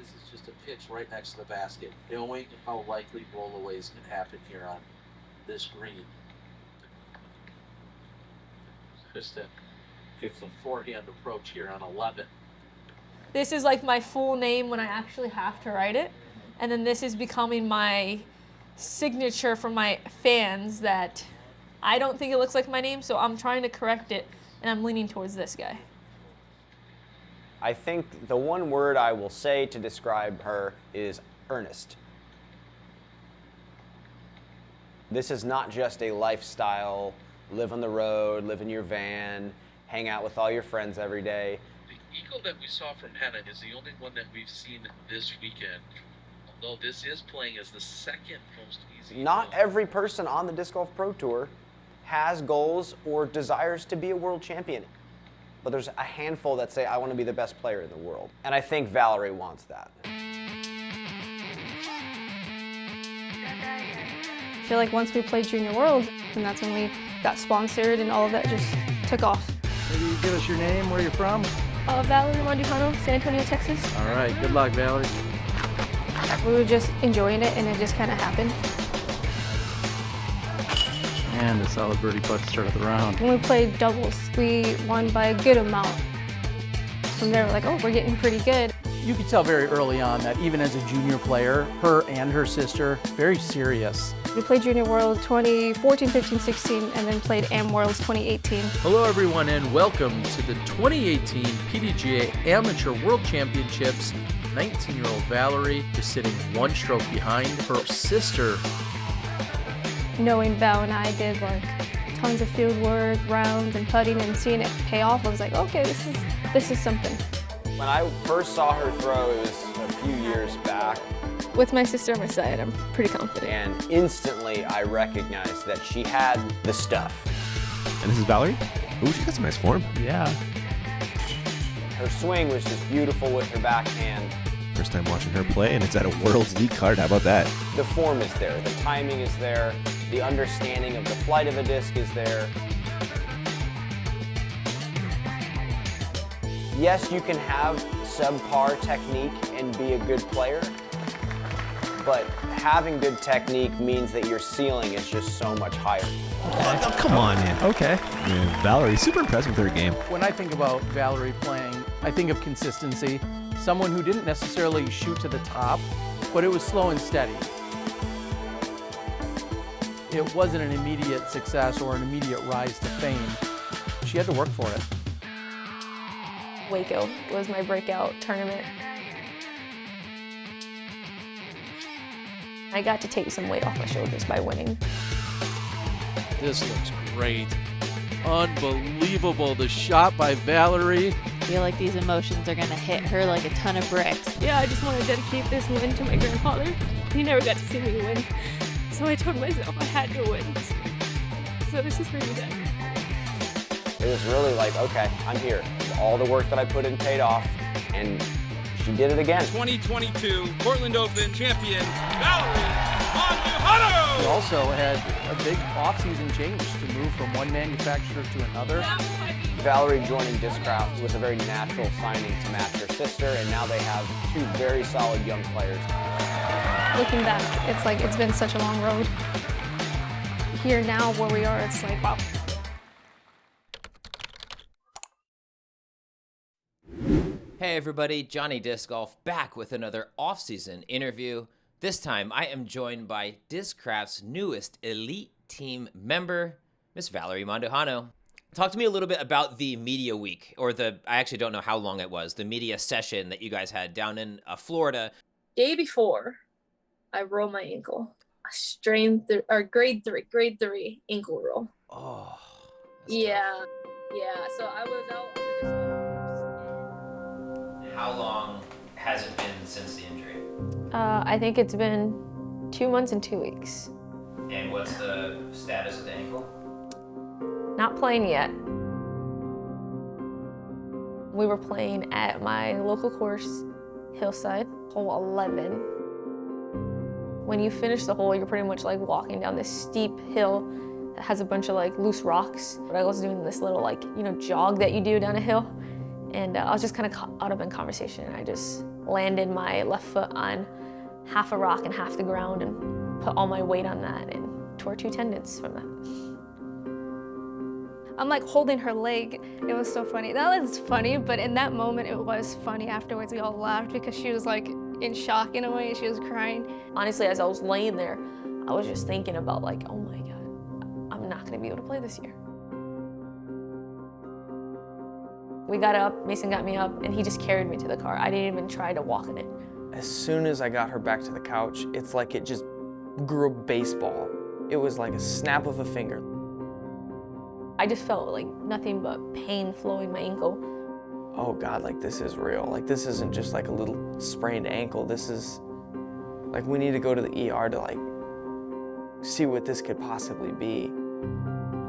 This is just a pitch right next to the basket, knowing how likely rollaways can happen here on this green. Just a forehand approach here on 11. This is like my full name when I actually have to write it. And then this is becoming my signature for my fans that I don't think it looks like my name, so I'm trying to correct it, and I'm leaning towards this guy. I think the one word I will say to describe her is earnest. This is not just a lifestyle, live on the road, live in your van, hang out with all your friends every day. The eagle that we saw from Henna is the only one that we've seen this weekend, although this is playing as the second most easy. Not every person on the Disc Golf Pro Tour has goals or desires to be a world champion. But there's a handful that say, I want to be the best player in the world. And I think Valerie wants that. I feel like once we played Junior World, and that's when we got sponsored and all of that just took off. Maybe you give us your name, where you're from? Valerie Mandujano, San Antonio, Texas. All right, good luck, Valerie. We were just enjoying it, and it just kind of happened. And a solid birdie putt to start of the round. When we played doubles, we won by a good amount. From there, we're like, oh, we're getting pretty good. You could tell very early on that even as a junior player, her and her sister, very serious. We played Junior World 2014, 15, 16, and then played Am Worlds 2018. Hello everyone and welcome to the 2018 PDGA Amateur World Championships. 19-year-old Valerie is sitting one stroke behind her sister. Knowing Val and I did like tons of field work, rounds, and putting, and seeing it pay off, I was like, okay, this is something. When I first saw her throw, it was a few years back. With my sister on my side, I'm pretty confident. And instantly I recognized that she had the stuff. And this is Valerie? Ooh, she got some nice form. Yeah. Her swing was just beautiful with her backhand. First time watching her play, and it's at a World's League card. How about that? The form is there, the timing is there, the understanding of the flight of a disc is there. Yes, you can have subpar technique and be a good player, but having good technique means that your ceiling is just so much higher. Oh, come on, man. Okay. Man, Valerie, super impressed with her game. When I think about Valerie playing, I think of consistency. Someone who didn't necessarily shoot to the top, but it was slow and steady. It wasn't an immediate success or an immediate rise to fame. She had to work for it. Waco was my breakout tournament. I got to take some weight off my shoulders by winning. This looks great. Unbelievable. The shot by Valerie. I feel like these emotions are gonna hit her like a ton of bricks. Yeah, I just want to dedicate this win to my grandfather. He never got to see me win, so I told myself I had to win. So this is for you guys. It was really like, okay, I'm here. All the work that I put in paid off, and she did it again. 2022 Portland Open champion, Valerie Mandujano! We also had a big off-season change to move from one manufacturer to another. Valerie joining Discraft was a very natural signing to match her sister, and now they have two very solid young players. Looking back, it's like it's been such a long road. Here now, where we are, it's like, wow. Hey everybody, Johnny Disc Golf back with another off-season interview. This time I am joined by Discraft's newest elite team member, Miss Valerie Mandujano. Talk to me a little bit about the media week, or I actually don't know how long it was, the media session that you guys had down in Florida. Day before, I rolled my ankle. Grade three ankle roll. Oh. Yeah. So I was out on the disc golf. How long has it been since the injury? I think it's been 2 months and 2 weeks. And what's the status of the ankle? Not playing yet. We were playing at my local course, Hillside, hole 11. When you finish the hole, you're pretty much like walking down this steep hill that has a bunch of like loose rocks. But I was doing this little jog that you do down a hill. And I was just kind of caught up in conversation, and I just landed my left foot on half a rock and half the ground and put all my weight on that and tore 2 tendons from that. I'm like holding her leg. It was so funny. That was funny, but in that moment it was funny. Afterwards we all laughed because she was like in shock in a way. She was crying. Honestly, as I was laying there, I was just thinking about like, oh my God, I'm not gonna be able to play this year. We got up, Mason got me up, and he just carried me to the car. I didn't even try to walk in it. As soon as I got her back to the couch, it's like it just grew a baseball. It was like a snap of a finger. I just felt like nothing but pain flowing my ankle. Oh God, like this is real. Like this isn't just like a little sprained ankle. This is, like we need to go to the ER to like see what this could possibly be.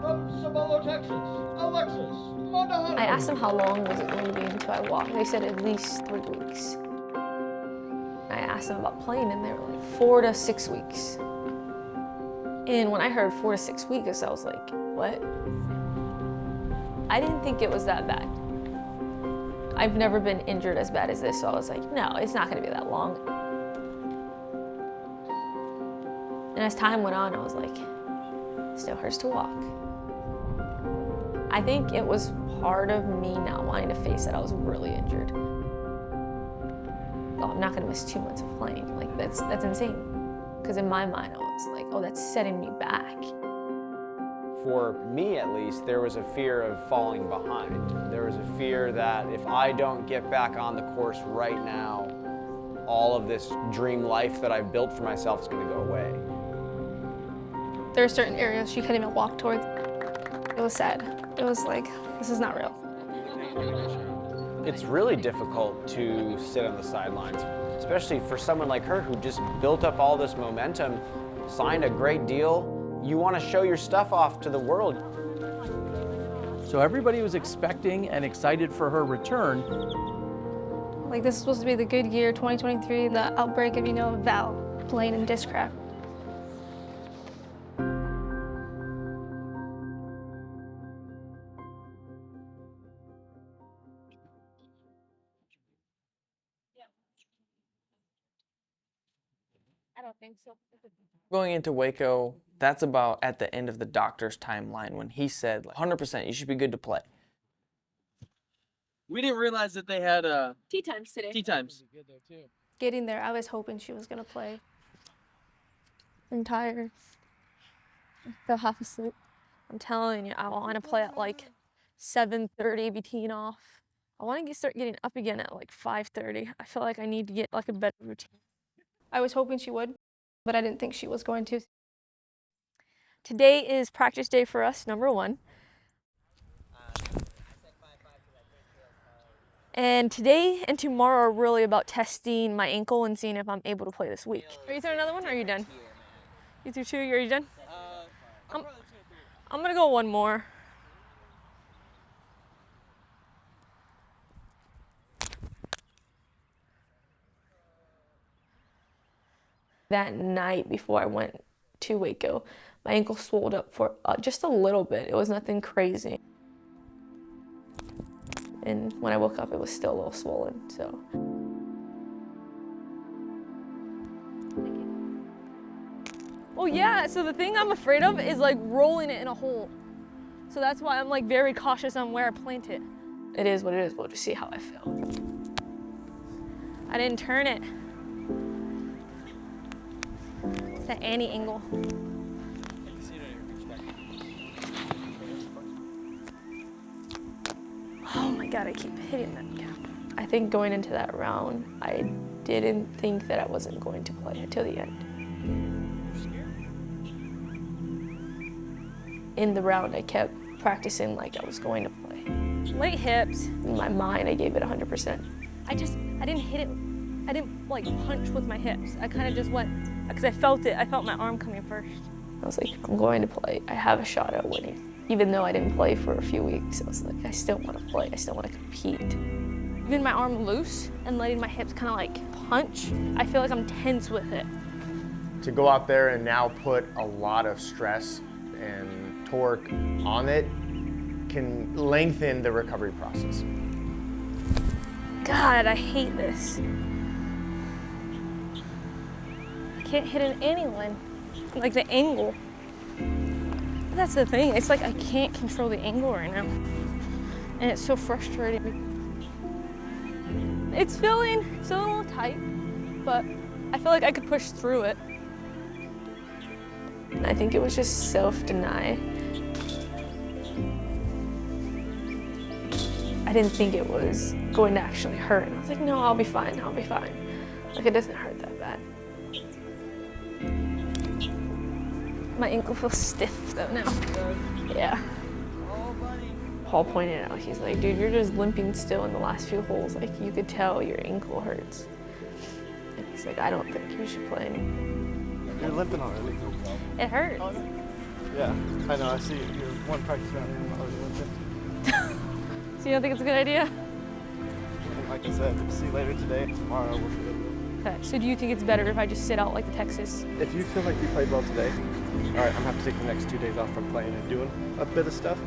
From Cibolo, Texas, Alexis Mandujano. I asked them how long was it going to be until I walked. They said at least 3 weeks. I asked them about playing, and they were like 4 to 6 weeks. And when I heard 4 to 6 weeks, I was like, what? I didn't think it was that bad. I've never been injured as bad as this, so I was like, no, it's not going to be that long. And as time went on, I was like, still hurts to walk. I think it was part of me not wanting to face that I was really injured. Oh, I'm not going to miss 2 months of playing. Like, that's insane. Because in my mind, I was like, oh, that's setting me back. For me, at least, there was a fear of falling behind. There was a fear that if I don't get back on the course right now, all of this dream life that I've built for myself is going to go away. There are certain areas she couldn't even walk towards. It was sad. It was like, this is not real. It's really difficult to sit on the sidelines, especially for someone like her who just built up all this momentum, signed a great deal. You want to show your stuff off to the world. So everybody was expecting and excited for her return. Like this is supposed to be the good year, 2023, the outbreak of, Val playing in discraft. I don't think so. Going into Waco, that's about at the end of the doctor's timeline when he said, 100%, you should be good to play. We didn't realize that they had Tea times today. tea times. Getting there, I was hoping she was gonna play. I'm tired. I feel half asleep. I'm telling you, I want to play at like 7:30, be teeing off. I want to start getting up again at like 5:30. I feel like I need to get like a better routine. I was hoping she would, but I didn't think she was going to. Today is practice day for us, number 1. And today and tomorrow are really about testing my ankle and seeing if I'm able to play this week. Are you throwing another one or are you done? You threw 2, are you done? I'm gonna go 1 more. That night before I went to Waco, my ankle swelled up for just a little bit. It was nothing crazy. And when I woke up, it was still a little swollen, so. Oh yeah, so the thing I'm afraid of is like rolling it in a hole. So that's why I'm like very cautious on where I plant it. It is what it is, we'll just see how I feel. I didn't turn it. It's that Annie angle. Oh my God, I keep hitting that gap. I think going into that round, I didn't think that I wasn't going to play until the end. In the round, I kept practicing like I was going to play. Late hips. In my mind, I gave it 100%. I didn't hit it. I didn't like punch with my hips. I kind of just went, because I felt it. I felt my arm coming first. I was like, I'm going to play. I have a shot at winning. Even though I didn't play for a few weeks, I was like, I still want to play. I still want to compete. Even my arm loose and letting my hips kind of like punch, I feel like I'm tense with it. To go out there and now put a lot of stress and torque on it can lengthen the recovery process. God, I hate this. I can't hit an anyone, like the angle. That's the thing, it's like I can't control the angle right now. And it's so frustrating. It's feeling a little tight, but I feel like I could push through it. I think it was just self-deny. I didn't think it was going to actually hurt. I was like, no, I'll be fine, I'll be fine. Like, it doesn't hurt that bad. My ankle feels stiff though now. Yeah. Paul pointed out, he's like, dude, you're just limping still in the last few holes. Like, you could tell your ankle hurts. And he's like, I don't think you should play anymore. You're limping already. It hurts. Yeah, I know, I see it. You're one practice round and you're already limping. So you don't think it's a good idea? And like I said, we'll see you later today and tomorrow we'll see it. Okay, so do you think it's better if I just sit out like the Texas? If you feel like you played well today, all right, I'm gonna have to take the next 2 days off from playing and doing a bit of stuff,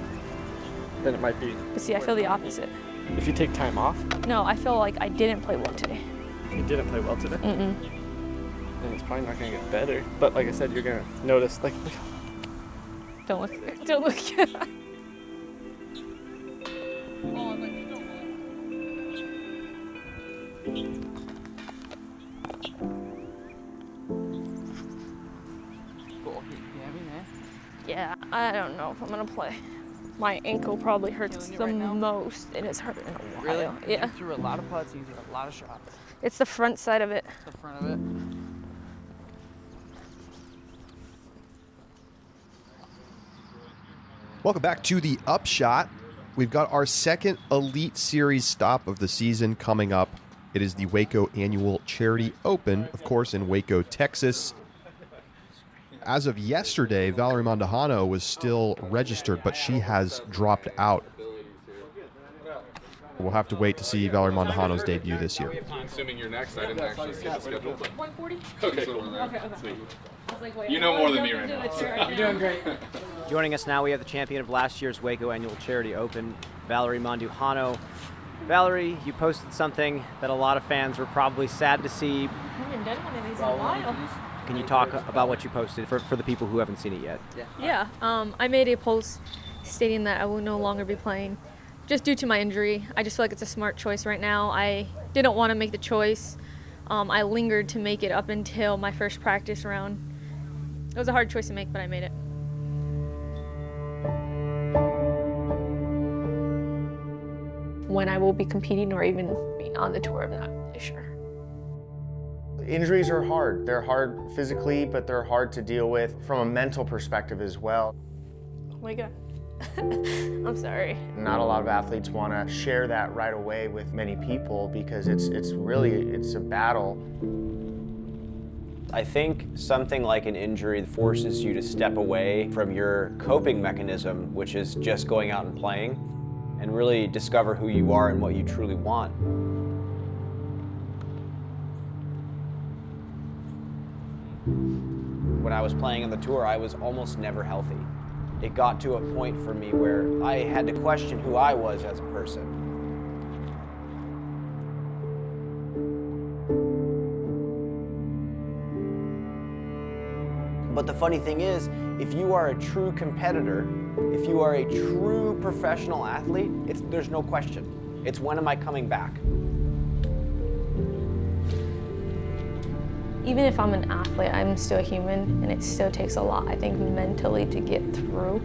then it might be. But see, I feel the opposite. If you take time off? No, I feel like I didn't play well today. You didn't play well today? Mm-mm. Then it's probably not gonna get better. But like I said, you're gonna notice, like, Don't look, don't look. Yeah, I don't know if I'm gonna play. My ankle probably hurts the most, and it's hurting a while. Really? Yeah. You threw a lot of putts, you threw a lot of shots. It's the front side of it. The front of it. Welcome back to the Upshot. We've got our second Elite Series stop of the season coming up. It is the Waco Annual Charity Open, of course, in Waco, Texas. As of yesterday, Valerie Mandujano was still registered, but she has dropped out. We'll have to wait to see Valerie Mandujano's debut this year. Assuming you're next, I didn't actually see the schedule. But 140? Okay, cool. Okay. I was like, wait, you know more than me right now. You're doing great. Joining us now, we have the champion of last year's Waco Annual Charity Open, Valerie Mandujano. Valerie, you posted something that a lot of fans were probably sad to see. I haven't done one of these in a while. Can you talk about what you posted for the people who haven't seen it yet? Yeah, I made a post stating that I will no longer be playing just due to my injury. I just feel like it's a smart choice right now. I didn't want to make the choice. I lingered to make it up until my first practice round. It was a hard choice to make, but I made it. When I will be competing or even being on the tour, I'm not really sure. Injuries are hard. They're hard physically, but they're hard to deal with from a mental perspective as well. Oh my God. I'm sorry. Not a lot of athletes want to share that right away with many people because it's a battle. I think something like an injury forces you to step away from your coping mechanism, which is just going out and playing, and really discover who you are and what you truly want. When I was playing on the tour, I was almost never healthy. It got to a point for me where I had to question who I was as a person. But the funny thing is, if you are a true competitor, if you are a true professional athlete, there's no question. It's when am I coming back? Even if I'm an athlete, I'm still human, and it still takes a lot, I think, mentally to get through.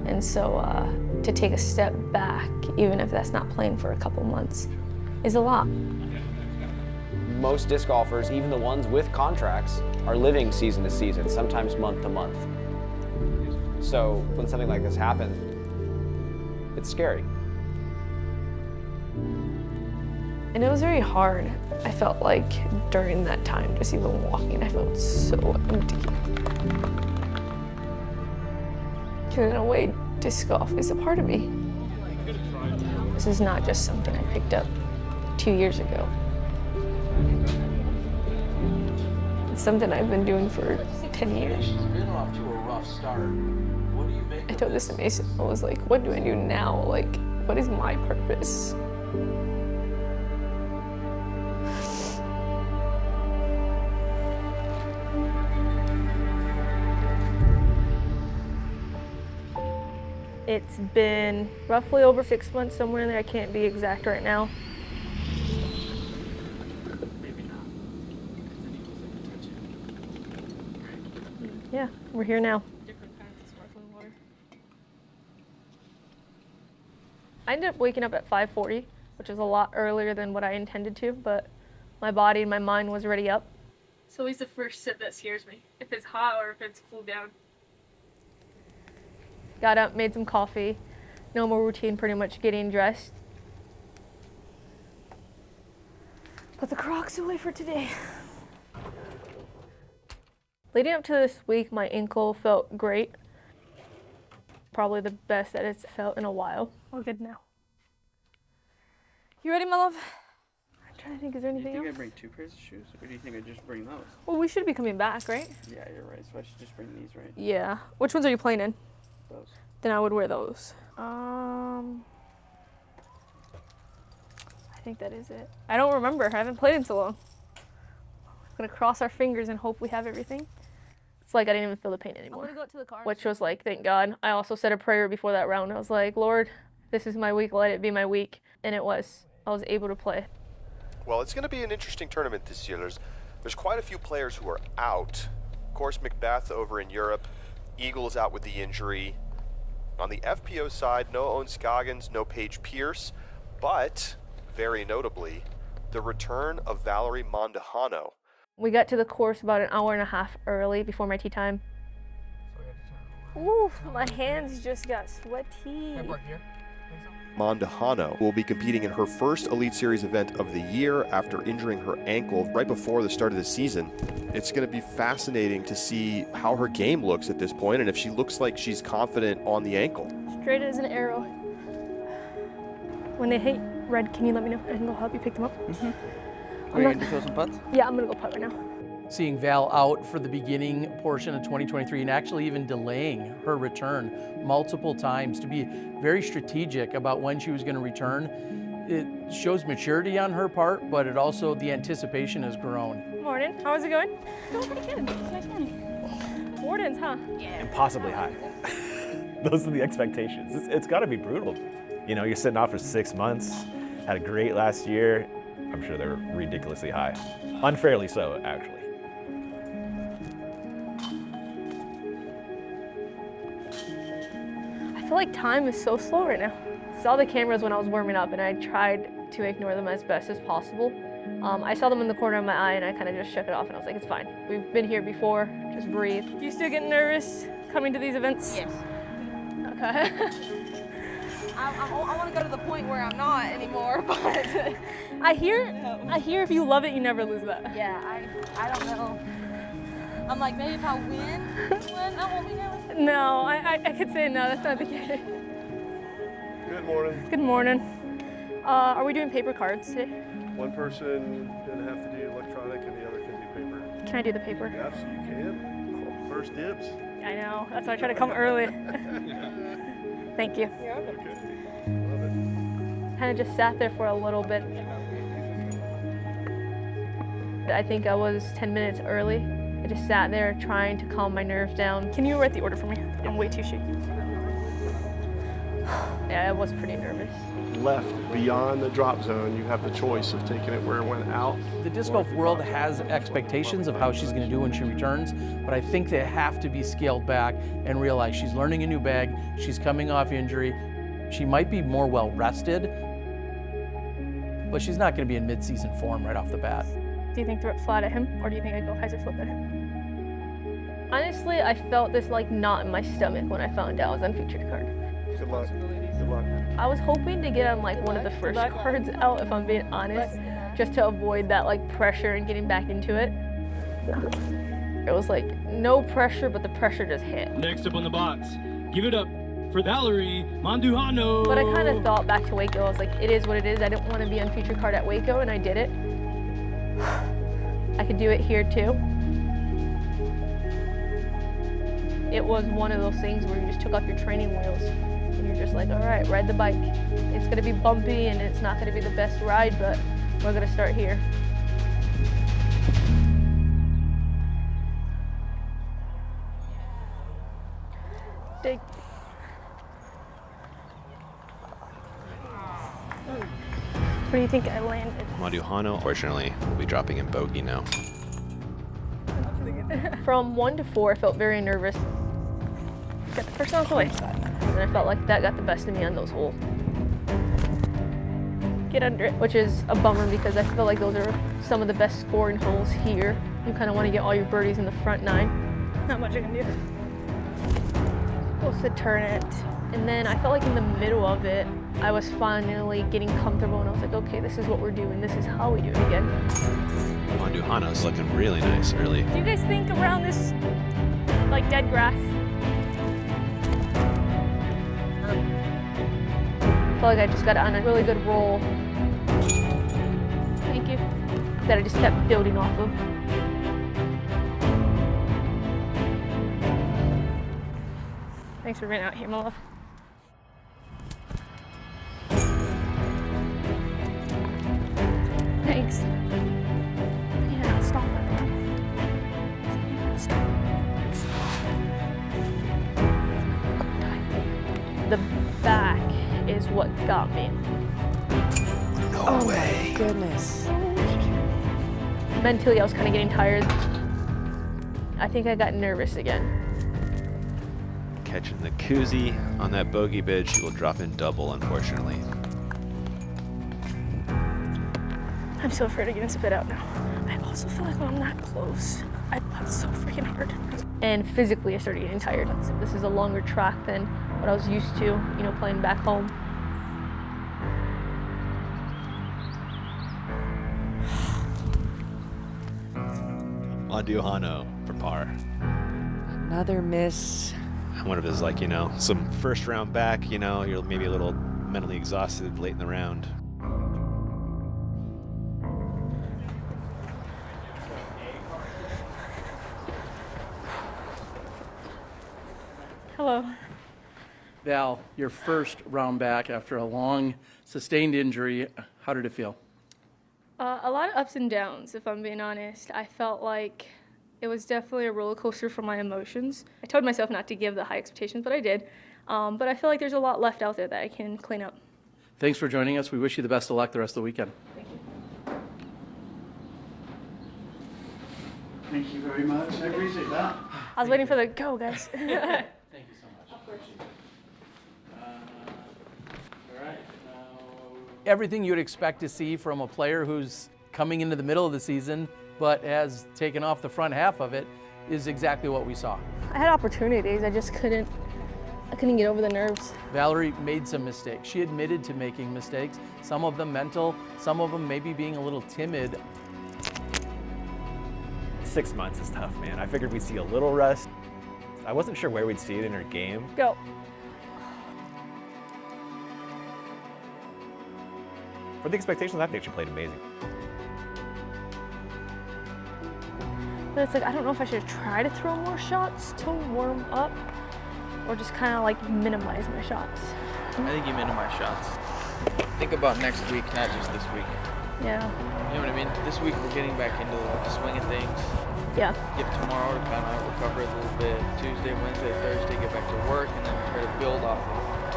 And so to take a step back, even if that's not playing for a couple months, is a lot. Most disc golfers, even the ones with contracts, are living season to season, sometimes month to month. So when something like this happens, it's scary. And it was very hard. I felt like during that time, just even walking, I felt so empty. Because in a way, disc golf is a part of me. This is not just something I picked up 2 years ago. It's something I've been doing for 10 years. She's been off to a rough start. What do you make I told this to Mason. I was like, what do I do now? Like, What is my purpose? It's been roughly over 6 months, somewhere in there. I can't be exact right now. Yeah, we're here now. Different kinds of sparkling water. I ended up waking up at 5:40, which is a lot earlier than what I intended to, but my body and my mind was already up. It's always the first sip that scares me, if it's hot or if it's cooled down. Got up, made some coffee, normal routine, pretty much getting dressed. Put the Crocs away for today. Leading up to this week, my ankle felt great. Probably the best that it's felt in a while. All good now. You ready, my love? I'm trying to think, is there anything else? Do you think I bring 2 pairs of shoes, or do you think I just bring those? Well, we should be coming back, right? Yeah, you're right, so I should just bring these, right? Yeah. Which ones are you playing in? Those. Then I would wear those. I think that is it. I don't remember. I haven't played in so long. I'm gonna cross our fingers and hope we have everything. It's like I didn't even feel the pain anymore. I'm gonna go to the car. Which was like, thank God. I also said a prayer before that round. I was like, Lord, this is my week. Let it be my week. And it was. I was able to play. Well, it's going to be an interesting tournament this year. There's quite a few players who are out. Of course, Macbeth over in Europe. Eagle's out with the injury. On the FPO side, no Owen Scoggins, no Paige Pierce, but very notably, the return of Valerie Mandujano. We got to the course about an hour and a half early before my tee time. Ooh, my hands just got sweaty. Mandujano will be competing in her first Elite Series event of the year after injuring her ankle right before the start of the season. It's going to be fascinating to see how her game looks at this point and if she looks like she's confident on the ankle. Straight as an arrow. When they hit red, can you let me know? I can go help you pick them up. Are you going to throw some putts? Yeah, I'm going to go putt right now. Seeing Val out for the beginning portion of 2023 and actually even delaying her return multiple times to be very strategic about when she was going to return, it shows maturity on her part, but it also, the anticipation has grown. Morning, how's it going? Going pretty good. Nice morning. Wardens, huh? Yeah. Impossibly high. Those are the expectations. It's got to be brutal. You know, you're sitting off for 6 months, had a great last year. I'm sure they're ridiculously high. Unfairly so, actually. I feel like time is so slow right now. I saw the cameras when I was warming up and I tried to ignore them as best as possible. I saw them in the corner of my eye and I kind of just shook it off and I was like, it's fine. We've been here before, just breathe. Do you still get nervous coming to these events? Yes. Okay. I want to go to the point where I'm not anymore, but I hear if you love it, you never lose that. Yeah, I don't know. I'm like, maybe if I win, I won't be nervous. No, I could say no, that's not the case. Good morning. Good morning. Are we doing paper cards today? One person gonna have to do electronic and the other can do paper. Can I do the paper? Yes, you can. Cool. First dibs. I know, that's why I try to come early. Thank you. Yeah. Okay. Love it. Kind of just sat there for a little bit. I think I was 10 minutes early. I just sat there trying to calm my nerves down. Can you write the order for me? I'm way too shaky. Yeah, I was pretty nervous. Left beyond the drop zone, you have the choice of taking it where it went out. The disc golf world has expectations of how she's going to do when she returns, but I think they have to be scaled back and realize she's learning a new bag, she's coming off injury, she might be more well rested, but she's not going to be in mid-season form right off the bat. Do you think throw it flat at him, or do you think I'd go hyzer flip at him? Honestly, I felt this like knot in my stomach when I found out I was on featured card. Good luck. Good luck. I was hoping to get on like one of the first cards out, if I'm being honest, just to avoid that like pressure and getting back into it. It was like no pressure, but the pressure just hit. Next up on the box, give it up for Valerie Mandujano. But I kind of thought back to Waco. I was like, it is what it is. I didn't want to be on featured card at Waco, and I did it. I could do it here too. It was one of those things where you just took off your training wheels And you're just like, all right, ride the bike. It's gonna be bumpy and it's not gonna be the best ride, but we're gonna start here. Dig. Where do you think I landed? Mandujano, fortunately, will be dropping in bogey now. From 1 to 4, I felt very nervous. Got the first one out of the way. And I felt like that got the best of me on those holes. Get under it, which is a bummer because I feel like those are some of the best scoring holes here. You kind of want to get all your birdies in the front 9. Not much I can do. Supposed to turn it. And then I felt like in the middle of it, I was finally getting comfortable and I was like, okay, this is what we're doing. This is how we do it again. Mandujano's looking really nice early. Do you guys think around this, like dead grass? I feel like I just got on a really good roll. Thank you. That I just kept building off of. Thanks for being out here, my love. Thanks. Yeah, stop it. Stop. The back is what got me. No way. My goodness. Mentally, I was kind of getting tired. I think I got nervous again. Catching the koozie on that bogey bid, she will drop in double, unfortunately. I'm so afraid of getting spit out now. I also feel like when I'm that close, I putt so freaking hard. And physically, I started getting tired. This is a longer track than what I was used to, you know, playing back home. Mandujano for par. Another miss. I wonder if it's like, you know, some first round back, you know, you're maybe a little mentally exhausted late in the round. Hello. Val, your first round back after a long sustained injury, how did it feel? A lot of ups and downs, if I'm being honest. I felt like it was definitely a roller coaster for my emotions. I told myself not to give the high expectations, but I did. But I feel like there's a lot left out there that I can clean up. Thanks for joining us. We wish you the best of luck the rest of the weekend. Thank you. Thank you very much. I appreciate that. I was waiting for the go, guys. Thank you so much. Of course. All right. Everything you'd expect to see from a player who's coming into the middle of the season but has taken off the front half of it is exactly what we saw. I had opportunities, I just couldn't get over the nerves. Valerie made some mistakes. She admitted to making mistakes, some of them mental, some of them maybe being a little timid. 6 months is tough, man. I figured we'd see a little rust. I wasn't sure where we'd see it in her game. Go. For the expectations, I think she played amazing. But it's like, I don't know if I should try to throw more shots to warm up or just kind of like minimize my shots. I think you minimize shots. Think about next week, not just this week. Yeah. You know what I mean? This week we're getting back into the swing of things. Yeah. Give tomorrow to kind of recover a little bit. Tuesday, Wednesday, Thursday, get back to work, and then try to build off of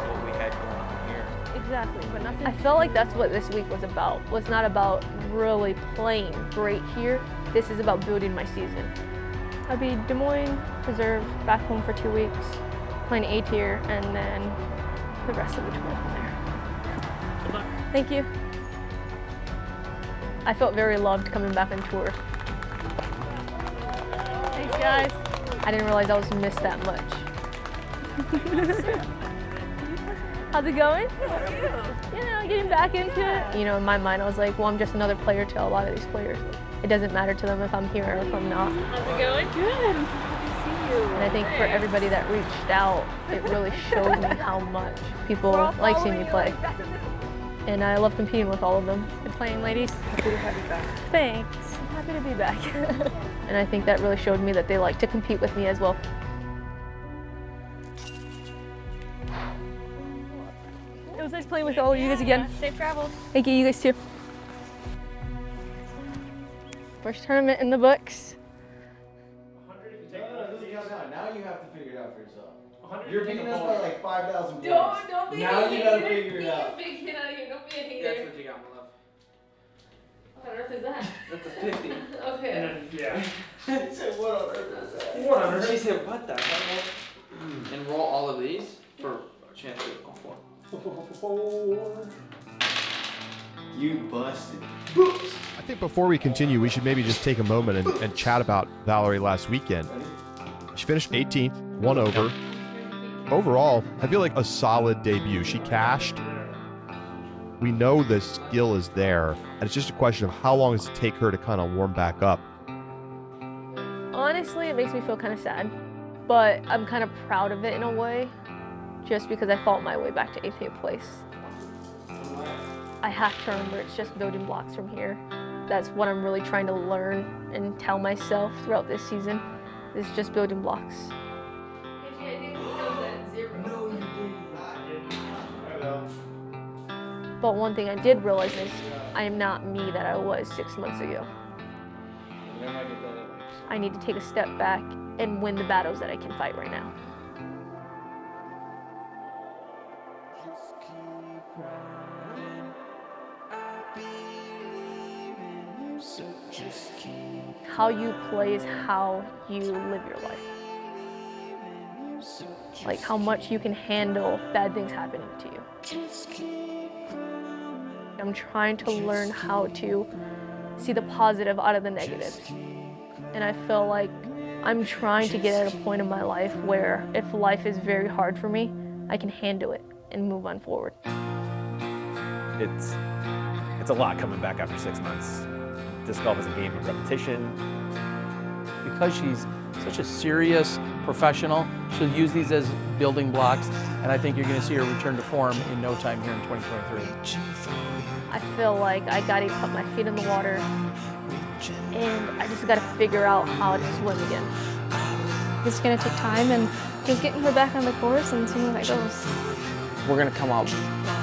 what we had going on here. Exactly, but nothing. I felt like that's what this week was about. Was not about really playing great here. This is about building my season. I'll be Des Moines, Preserve, back home for 2 weeks, playing A tier, and then the rest of the tour from there. Good luck. Thank you. I felt very loved coming back on tour. Thanks, guys. I didn't realize I was missed that much. How's it going? How are you? You know, getting back into it. You know, in my mind, I was like, well, I'm just another player to a lot of these players. It doesn't matter to them if I'm here or if I'm not. How's it going? Good. Good to see you. And I think for everybody that reached out, it really showed me how much people like seeing me play. And I love competing with all of them. Good playing, ladies. Happy to have you back. Thanks. I'm happy to be back. And I think that really showed me that they like to compete with me as well. was nice playing with all of you guys again. Safe travels. Thank you, you guys too. First tournament in the books. Now you have to figure it out for yourself. You're beating us by like 5,000 points. Don't be Now a you hater. gotta figure it Be out. a big kid out of here. Don't be a hater. That's what you got, my love. What on earth is that? That's a 50. Okay. And then, yeah. He said, what on earth is that? What on earth? She said, what the hell? And roll all of these for a chance to go 4. You busted. I think before we continue, we should maybe just take a moment and chat about Valerie last weekend. She finished 18th, 1 over. Overall, I feel like a solid debut. She cashed. We know the skill is there, and it's just a question of how long does it take her to kind of warm back up. Honestly, it makes me feel kind of sad, but I'm kind of proud of it in a way, just because I fought my way back to 18th place. I have to remember it's just building blocks from here. That's what I'm really trying to learn and tell myself throughout this season. It's just building blocks. But one thing I did realize is I am not me that I was 6 months ago. I need to take a step back and win the battles that I can fight right now. How you play is how you live your life. Like how much you can handle bad things happening to you. I'm trying to learn how to see the positive out of the negative. And I feel like I'm trying to get at a point in my life where if life is very hard for me, I can handle it and move on forward. It's a lot coming back after 6 months. Disc golf is a game of repetition. Because she's such a serious professional, she'll use these as building blocks, and I think you're going to see her return to form in no time here in 2023. I feel like I gotta put my feet in the water, and I just gotta figure out how to swim again. It's gonna take time, and just getting her back on the course and seeing how that goes. We're gonna come out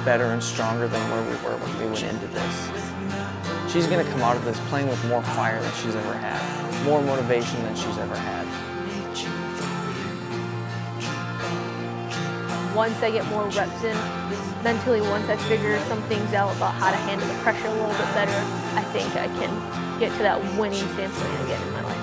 better and stronger than where we were when we went into this. She's gonna come out of this playing with more fire than she's ever had, more motivation than she's ever had. Once I get more reps in, mentally, once I figure some things out about how to handle the pressure a little bit better, I think I can get to that winning standpoint again in my life.